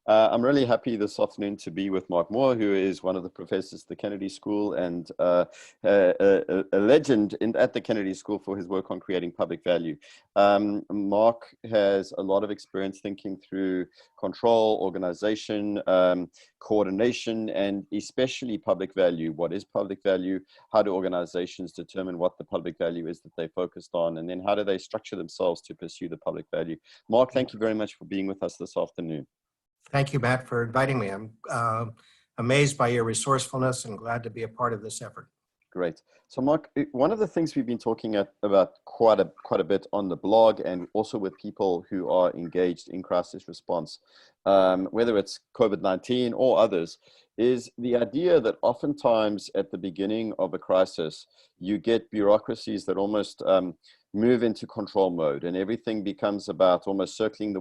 I'm really happy this afternoon to be with Mark Moore, who is one of the professors at the Kennedy School and a legend at the Kennedy School for his work on creating public value. Mark has a lot of experience thinking through control, organization, coordination, and especially public value. What is public value? How do organizations determine what the public value is that they focused on? And then how do they structure themselves to pursue the public value? Mark, thank you very much for being with us this afternoon. Thank you, Matt, for inviting me. I'm amazed by your resourcefulness and glad to be a part of this effort. Great. So Mark, one of the things we've been talking about quite a bit on the blog and also with people who are engaged in crisis response, whether it's COVID-19 or others, is the idea that oftentimes at the beginning of a crisis, you get bureaucracies that almost move into control mode, and everything becomes about almost circling the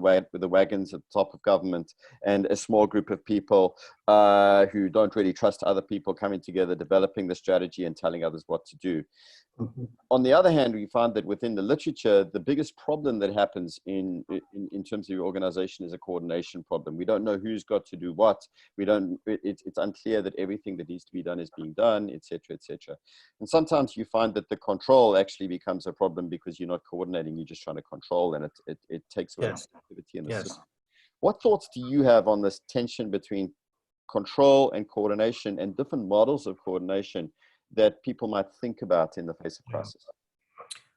wagons at the top of government, and a small group of people who don't really trust other people coming together, developing the strategy and telling others what to do. Mm-hmm. On the other hand, we find that within the literature, the biggest problem that happens in terms of your organization is a coordination problem. We don't know who's got to do what. It's unclear that everything that needs to be done is being done, etc., etc. And sometimes you find that the control actually becomes a problem because you're not coordinating, you're just trying to control, and it takes away activity in the system. What thoughts do you have on this tension between control and coordination and different models of coordination that people might think about in the face of crisis?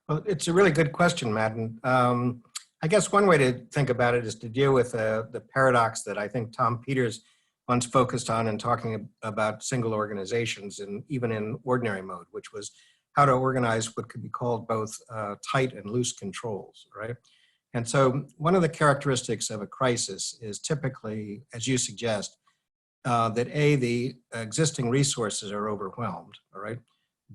Well, it's a really good question, Matt. And I guess one way to think about it is to deal with the paradox that I think Tom Peters once focused on in talking about single organizations, and even in ordinary mode, which was how to organize what could be called both tight and loose controls, right? And so one of the characteristics of a crisis is typically, as you suggest, that A, the existing resources are overwhelmed, all right?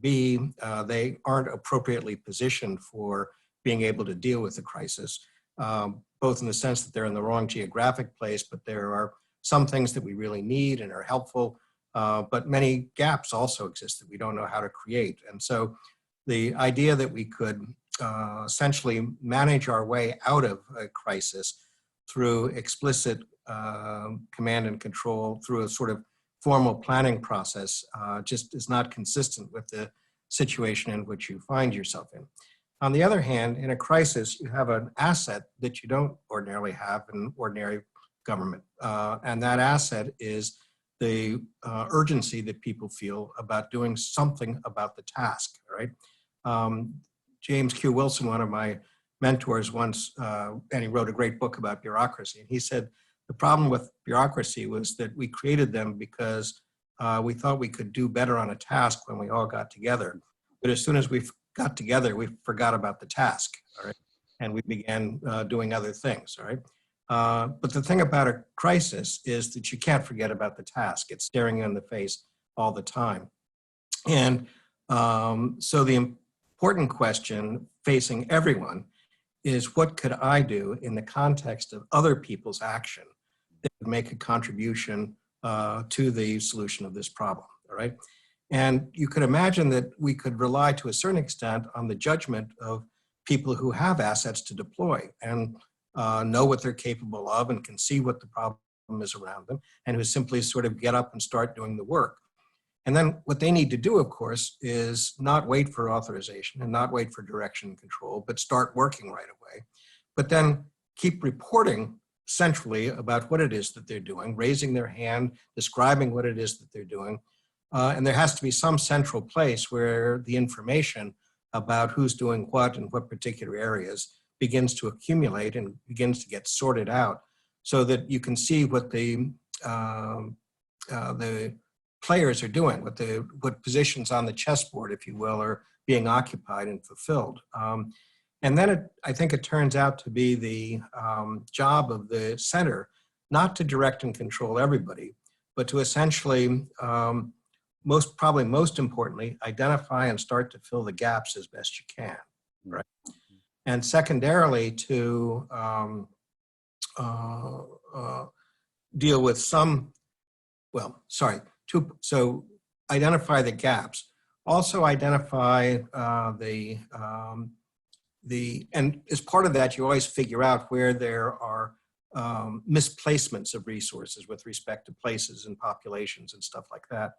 B, they aren't appropriately positioned for being able to deal with the crisis, both in the sense that they're in the wrong geographic place, but there are some things that we really need and are helpful, but many gaps also exist that we don't know how to create. And so the idea that we could essentially manage our way out of a crisis through explicit command and control, through a sort of formal planning process, just is not consistent with the situation in which you find yourself in. On the other hand, in a crisis, you have an asset that you don't ordinarily have in ordinary government. And that asset is the urgency that people feel about doing something about the task, right? James Q. Wilson, one of my mentors once, and he wrote a great book about bureaucracy, and he said, the problem with bureaucracy was that we created them because we thought we could do better on a task when we all got together. But as soon as we got together, we forgot about the task, all right? And we began doing other things, all right? But the thing about a crisis is that you can't forget about the task. It's staring you in the face all the time. And so the important question facing everyone is, what could I do in the context of other people's action that would make a contribution to the solution of this problem, all right? And you could imagine that we could rely to a certain extent on the judgment of people who have assets to deploy and know what they're capable of and can see what the problem is around them, and who simply sort of get up and start doing the work. And then what they need to do, of course, is not wait for authorization and not wait for direction and control, but start working right away. But then keep reporting centrally about what it is that they're doing, raising their hand, describing what it is that they're doing. And there has to be some central place where the information about who's doing what in what particular areas begins to accumulate and begins to get sorted out, so that you can see what the players are doing, what positions on the chessboard, if you will, are being occupied and fulfilled. And then I think it turns out to be the job of the center not to direct and control everybody, but to essentially, probably most importantly, identify and start to fill the gaps as best you can, right? And secondarily, to deal with some, so identify the gaps, also identify and as part of that, you always figure out where there are misplacements of resources with respect to places and populations and stuff like that.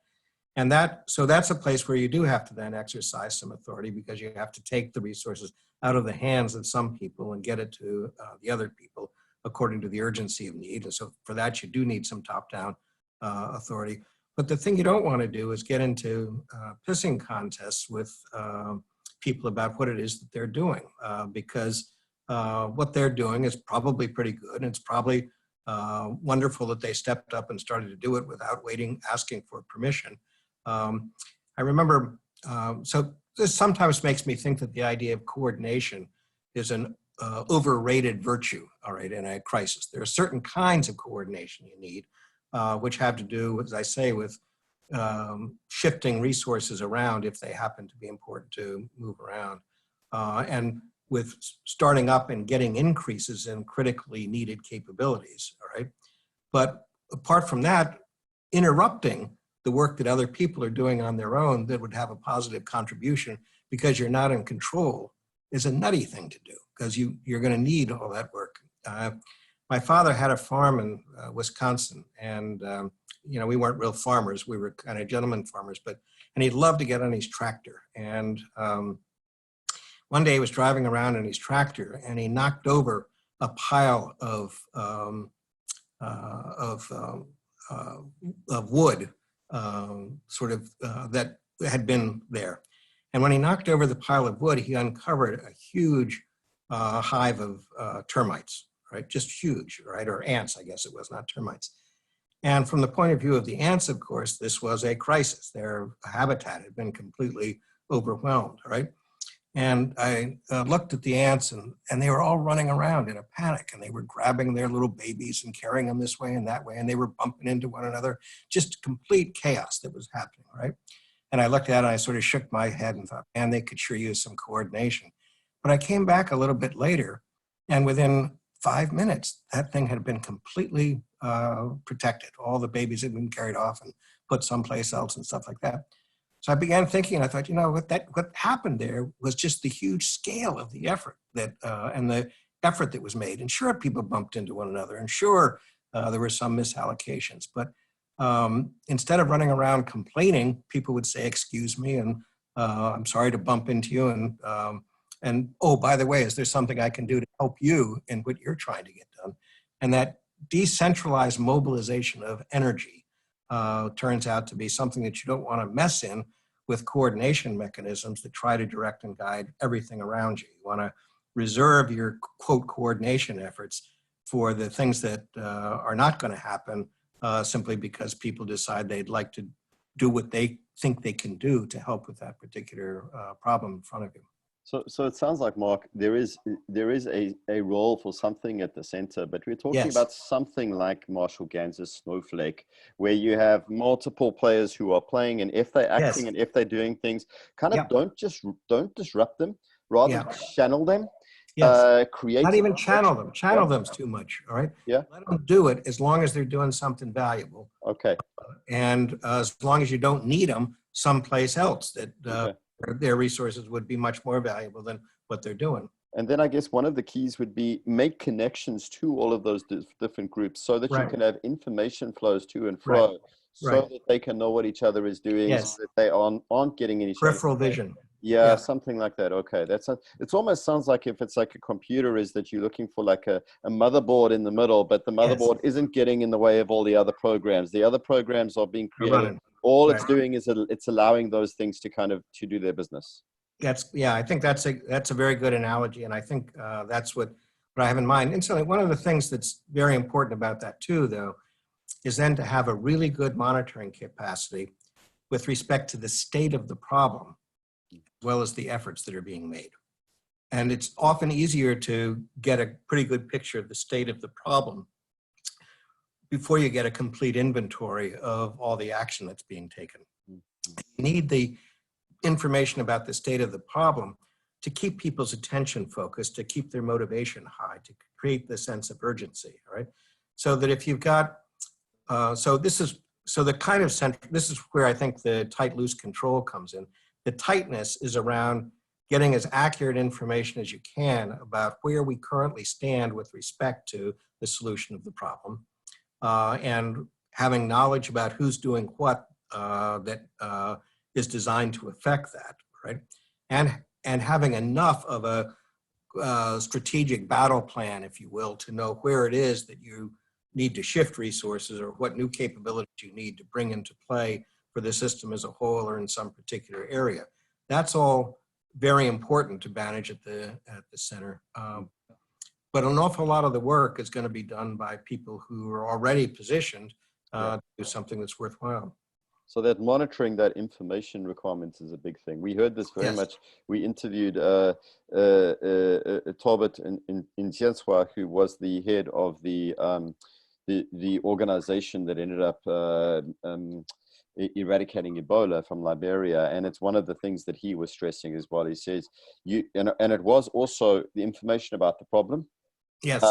And so that's a place where you do have to then exercise some authority, because you have to take the resources out of the hands of some people and get it to the other people according to the urgency of need. And so for that, you do need some top-down authority. But the thing you don't want to do is get into pissing contests with people about what it is that they're doing, because what they're doing is probably pretty good, and it's probably wonderful that they stepped up and started to do it without asking for permission. I remember, so this sometimes makes me think that the idea of coordination is an overrated virtue, all right, in a crisis. There are certain kinds of coordination you need, which have to do, as I say, with shifting resources around if they happen to be important to move around, and with starting up and getting increases in critically needed capabilities, all right? But apart from that, interrupting the work that other people are doing on their own that would have a positive contribution because you're not in control is a nutty thing to do, because you're going to need all that work. My father had a farm in Wisconsin, and we weren't real farmers. We were kind of gentleman farmers, and he loved to get on his tractor. And one day he was driving around in his tractor, and he knocked over a pile of wood, that had been there. And when he knocked over the pile of wood, he uncovered a huge hive of termites, right? Just huge, right? Or ants, I guess it was, not termites. And from the point of view of the ants, of course, this was a crisis. Their habitat had been completely overwhelmed, right? And I looked at the ants, and they were all running around in a panic, and they were grabbing their little babies and carrying them this way and that way, and they were bumping into one another. Just complete chaos that was happening, right? And I looked at it, and I sort of shook my head and thought, man, they could sure use some coordination. But I came back a little bit later, and within 5 minutes, that thing had been completely protected. All the babies had been carried off and put someplace else and stuff like that. So I began thinking, and I thought, what happened there was just the huge scale of the effort and the effort that was made. And sure, people bumped into one another, and sure, there were some misallocations. But instead of running around complaining, people would say, "Excuse me," and "I'm sorry to bump into you," and "Oh, by the way, is there something I can do to help you in what you're trying to get done?" And that decentralized mobilization of energy turns out to be something that you don't want to mess in with coordination mechanisms that try to direct and guide everything around you. You want to reserve your, quote, coordination efforts for the things that are not going to happen simply because people decide they'd like to do what they think they can do to help with that particular problem in front of you. So it sounds like, Mark, there is a role for something at the center, but we're talking about something like Marshall Ganz's Snowflake, where you have multiple players who are playing, and if they're acting and if they're doing things, kind of don't disrupt them, rather channel them. Create. Not even channel them. Channel them's too much. All right. Yeah. Let them do it as long as they're doing something valuable. Okay. And as long as you don't need them someplace else that their resources would be much more valuable than what they're doing. And then I guess one of the keys would be make connections to all of those different groups so that you can have information flows to and fro, so that they can know what each other is doing, so that they aren't getting in each peripheral vision. Yeah, something like that. Okay, it almost sounds like if it's like a computer, is that you're looking for like a motherboard in the middle, but the motherboard isn't getting in the way of all the other programs. The other programs are being created. All it's doing is it's allowing those things to do their business. I think that's a very good analogy, and I think that's what I have in mind. And so one of the things that's very important about that too, though, is then to have a really good monitoring capacity with respect to the state of the problem, as well as the efforts that are being made. And it's often easier to get a pretty good picture of the state of the problem before you get a complete inventory of all the action that's being taken. You need the information about the state of the problem to keep people's attention focused, to keep their motivation high, to create the sense of urgency, all right? So that if you've got, this is where I think the tight, loose control comes in. The tightness is around getting as accurate information as you can about where we currently stand with respect to the solution of the problem, and having knowledge about who's doing what that is designed to affect that, right? And having enough of a strategic battle plan, if you will, to know where it is that you need to shift resources or what new capabilities you need to bring into play for the system as a whole or in some particular area. That's all very important to manage at the center. But an awful lot of the work is going to be done by people who are already positioned to do something that's worthwhile. So that monitoring that information requirements is a big thing. We heard this very much. We interviewed Talbot in Jiansua, who was the head of the organization that ended up eradicating Ebola from Liberia. And it's one of the things that he was stressing as well. He says, and it was also the information about the problem. Yes.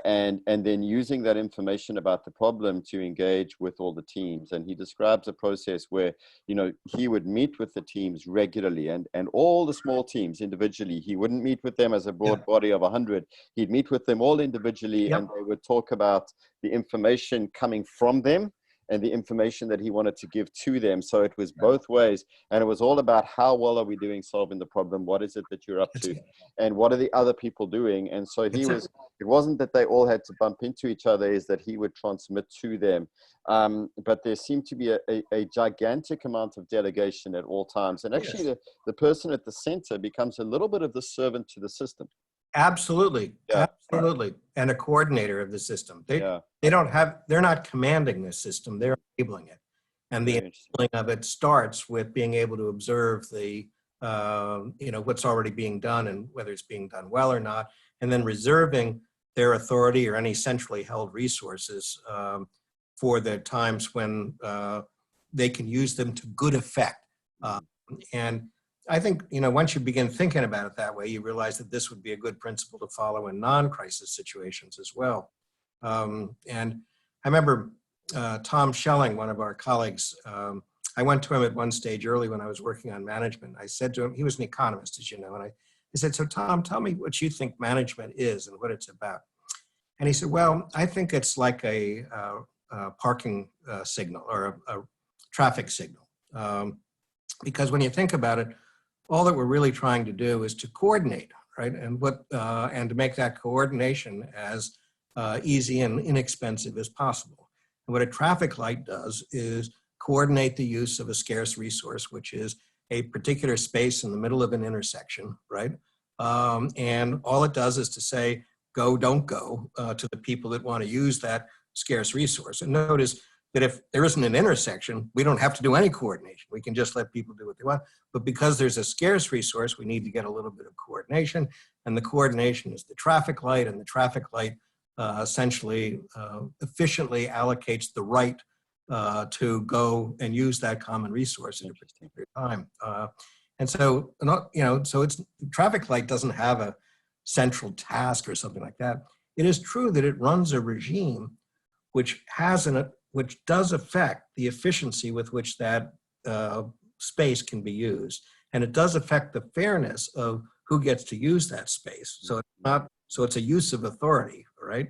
And then using that information about the problem to engage with all the teams. And he describes a process where, he would meet with the teams regularly and all the small teams individually. He wouldn't meet with them as a broad body of 100. He'd meet with them all individually, and they would talk about the information coming from them and the information that he wanted to give to them. So it was both ways. And it was all about how well are we doing solving the problem? What is it that you're up to? And what are the other people doing? And so it wasn't that they all had to bump into each other, is that he would transmit to them. But there seemed to be a gigantic amount of delegation at all times. And actually the person at the center becomes a little bit of the servant to the system. Absolutely. Absolutely. And a coordinator of the system. They're not commanding the system, they're enabling it. And the enabling of it starts with being able to observe the, what's already being done and whether it's being done well or not, and then reserving their authority or any centrally held resources for the times when they can use them to good effect. And I think, once you begin thinking about it that way, you realize that this would be a good principle to follow in non-crisis situations as well. And I remember Tom Schelling, one of our colleagues, I went to him at one stage early when I was working on management. I said to him, he was an economist, as you know, and I said, so Tom, tell me what you think management is and what it's about. And he said, well, I think it's like a parking signal or a traffic signal. Because when you think about it, all that we're really trying to do is to coordinate, right? And to make that coordination as easy and inexpensive as possible. And what a traffic light does is coordinate the use of a scarce resource, which is a particular space in the middle of an intersection, right? And all it does is to say, go, don't go, to the people that want to use that scarce resource. And notice that if there isn't an intersection, we don't have to do any coordination. We can just let people do what they want. But because there's a scarce resource, we need to get a little bit of coordination. And the coordination is the traffic light, and the traffic light essentially efficiently allocates the right to go and use that common resource at a particular time. And so, so the traffic light doesn't have a central task or something like that. It is true that it runs a regime which does affect the efficiency with which that space can be used. And it does affect the fairness of who gets to use that space. So it's a use of authority, right?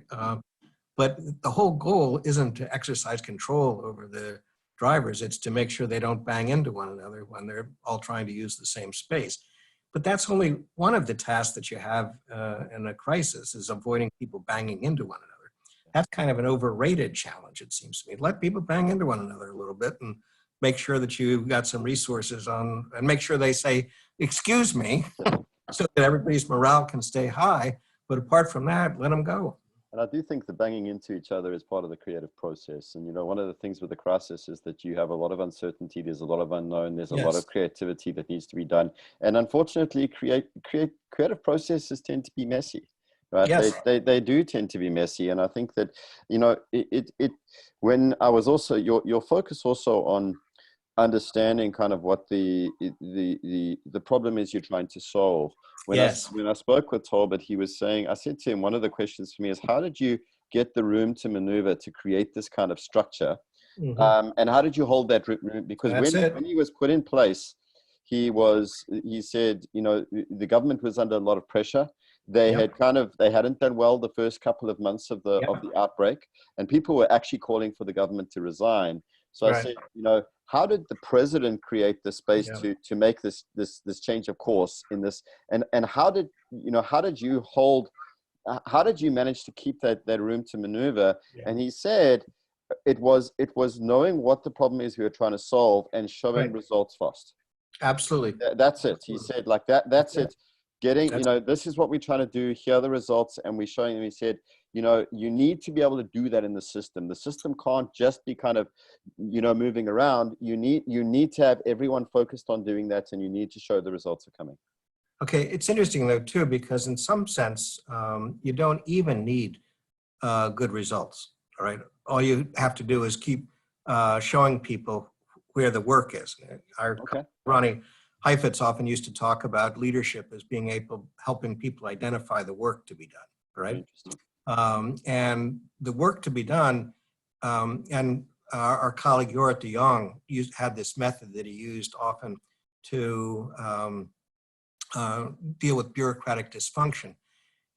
But the whole goal isn't to exercise control over the drivers. It's to make sure they don't bang into one another when they're all trying to use the same space. But that's only one of the tasks that you have in a crisis, is avoiding people banging into one another. That's kind of an overrated challenge, it seems to me. Let people bang into one another a little bit and make sure that you've got some resources on, and make sure they say, excuse me, so that everybody's morale can stay high. But apart from that, let them go. And I do think the banging into each other is part of the creative process. And, one of the things with the crisis is that you have a lot of uncertainty. There's a lot of unknown. There's a lot of creativity that needs to be done. And unfortunately, creative processes tend to be messy. Right? Yes. They do tend to be messy. And I think that, when I was also, your focus also on understanding kind of what the problem is you're trying to solve. When I spoke with Talbot, he was saying, I said to him, one of the questions for me is, how did you get the room to maneuver to create this kind of structure? Mm-hmm. And how did you hold that room? Because when he was put in place, he said, you know, the government was under a lot of pressure. They Yep. they hadn't done well the first couple of months of the Yep. outbreak, and people were actually calling for the government to resign. So I Right. said, you know, how did the president create the space Yeah. to make this change of course in this, and how did you hold, how did you manage to keep that room to maneuver? Yeah. And he said it was knowing what the problem is we were trying to solve and showing Right. results fast. Absolutely. That's it. He Absolutely. said, like, that's Yeah. it. Getting, you That's know, this is what we're trying to do. Here are the results, and we're showing them. He said, you know, you need to be able to do that in the system. The system can't just be kind of, you know, moving around. You need to have everyone focused on doing that, and you need to show the results are coming. okay. It's interesting though too, because in some sense, you don't even need good results. All right. All you have to do is keep showing people where the work is. Our Okay. Ronnie Heifetz often used to talk about leadership as being able, helping people identify the work to be done. All Very right. interesting. And the work to be done, and our colleague Jorrit de Jong had this method that he used often to deal with bureaucratic dysfunction.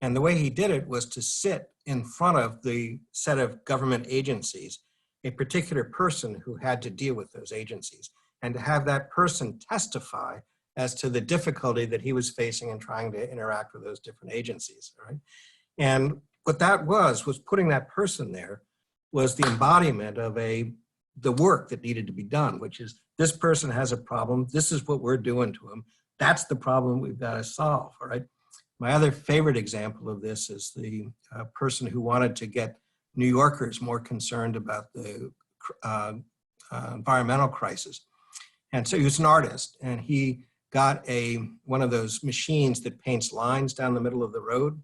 And the way he did it was to sit in front of the set of government agencies, a particular person who had to deal with those agencies, and to have that person testify as to the difficulty that he was facing in trying to interact with those different agencies. Right? And what that was putting that person there was the embodiment of the work that needed to be done, which is this person has a problem. This is what we're doing to him. That's the problem we've got to solve. All right. My other favorite example of this is the person who wanted to get New Yorkers more concerned about the environmental crisis. And so he was an artist, and he got one of those machines that paints lines down the middle of the road.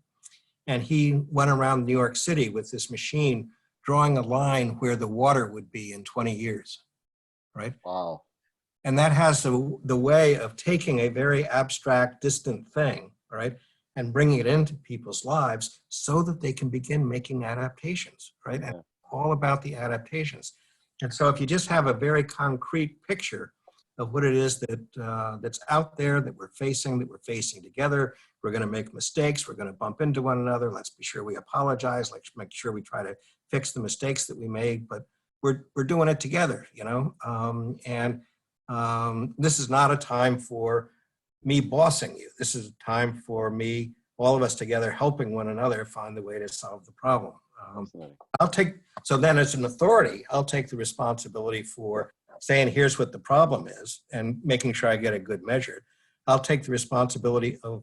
And he went around New York City with this machine, drawing a line where the water would be in 20 years, right? Wow. And that has the way of taking a very abstract, distant thing, right, and bringing it into people's lives so that they can begin making adaptations, right? Yeah. And all about the adaptations. And so if you just have a very concrete picture of what it is that that's out there that we're facing together, we're going to make mistakes, we're going to bump into one another. Let's be sure we apologize. Let's make sure we try to fix the mistakes that we made, but we're doing it together, you know. This is not a time for me bossing you. This is a time for me, all of us together, helping one another find the way to solve the problem. So then as an authority, I'll take the responsibility for saying, here's what the problem is, and making sure I get a good measure. I'll take the responsibility of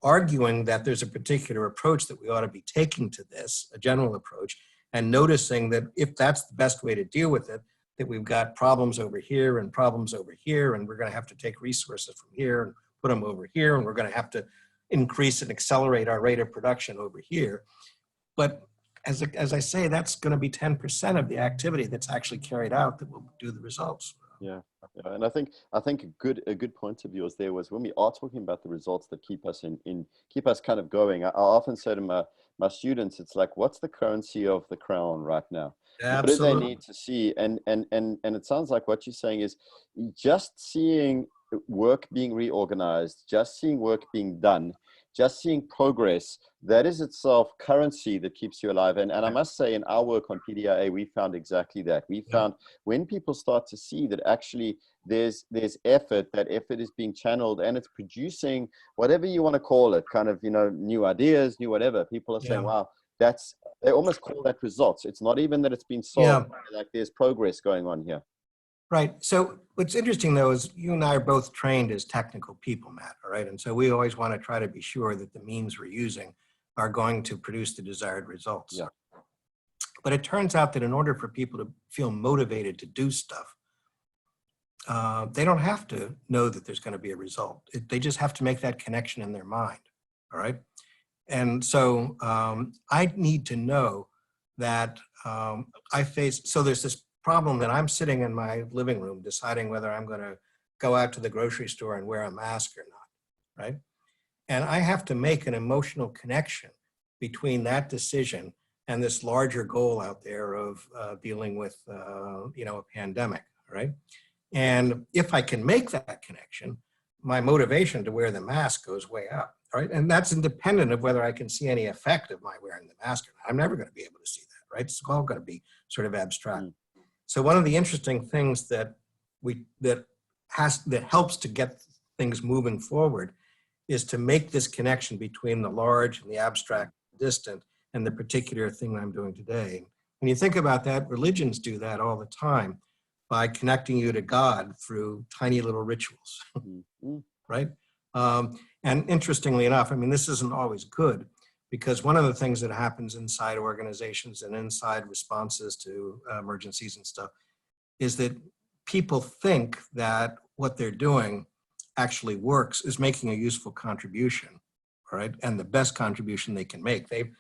arguing that there's a particular approach that we ought to be taking to this, a general approach, and noticing that if that's the best way to deal with it, that we've got problems over here and problems over here, and we're going to have to take resources from here and put them over here, and we're going to have to increase and accelerate our rate of production over here. But as I say, that's going to be 10% of the activity that's actually carried out that will do the results. Yeah, and I think a good point of yours there was when we are talking about the results that keep us keep us kind of going. I often say to my students, it's like, what's the currency of the crown right now? What do they Absolutely. need to see? And it sounds like what you're saying is just seeing work being reorganized, just seeing work being done, just seeing progress, that is itself currency that keeps you alive. And I must say, in our work on PDIA, we found exactly that. We found when people start to see that actually there's effort, that effort is being channeled and it's producing whatever you want to call it, kind of, you know, new ideas, new whatever. People are saying, wow, they almost call that results. It's not even that it's been solved, like there's progress going on here. Right. So what's interesting, though, is you and I are both trained as technical people, Matt, all right? And so we always want to try to be sure that the means we're using are going to produce the desired results. Yeah. But it turns out that in order for people to feel motivated to do stuff, they don't have to know that there's going to be a result. They just have to make that connection in their mind, all right? And so I need to know that so there's this problem that I'm sitting in my living room deciding whether I'm going to go out to the grocery store and wear a mask or not, right? And I have to make an emotional connection between that decision and this larger goal out there of dealing with, a pandemic, right? And if I can make that connection, my motivation to wear the mask goes way up, right? And that's independent of whether I can see any effect of my wearing the mask or not. I'm never going to be able to see that, right? It's all going to be sort of abstract. So one of the interesting things that helps to get things moving forward is to make this connection between the large and the abstract, distant, and the particular thing I'm doing today. When you think about that, religions do that all the time by connecting you to God through tiny little rituals, right? And interestingly enough, I mean, this isn't always good, because one of the things that happens inside organizations and inside responses to emergencies and stuff is that people think that what they're doing actually works, is making a useful contribution, right? And the best contribution they can make. They've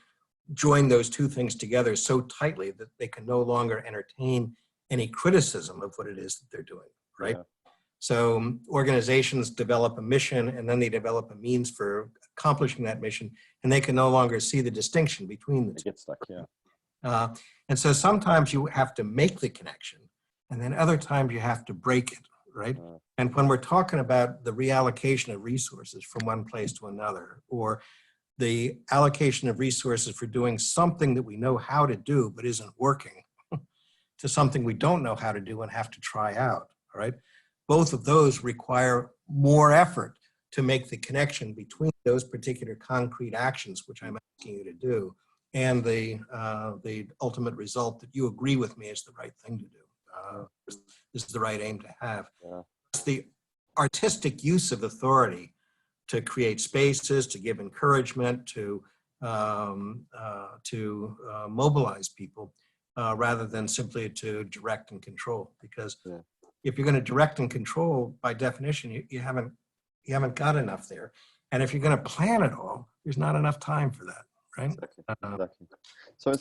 joined those two things together so tightly that they can no longer entertain any criticism of what it is that they're doing, right? Yeah. So organizations develop a mission, and then they develop a means for accomplishing that mission, and they can no longer see the distinction between the two. They get stuck, yeah. And so sometimes you have to make the connection, and then other times you have to break it, right? And when we're talking about the reallocation of resources from one place to another, or the allocation of resources for doing something that we know how to do but isn't working, to something we don't know how to do and have to try out, all right? Both of those require more effort to make the connection between those particular concrete actions, which I'm asking you to do, and the ultimate result that you agree with me is the right thing to do. This is the right aim to have. Yeah. It's the artistic use of authority to create spaces, to give encouragement, to mobilize people, rather than simply to direct and control. Because if you're going to direct and control, by definition, you haven't got enough there. And if you're going to plan it all, there's not enough time for that, right? Exactly. So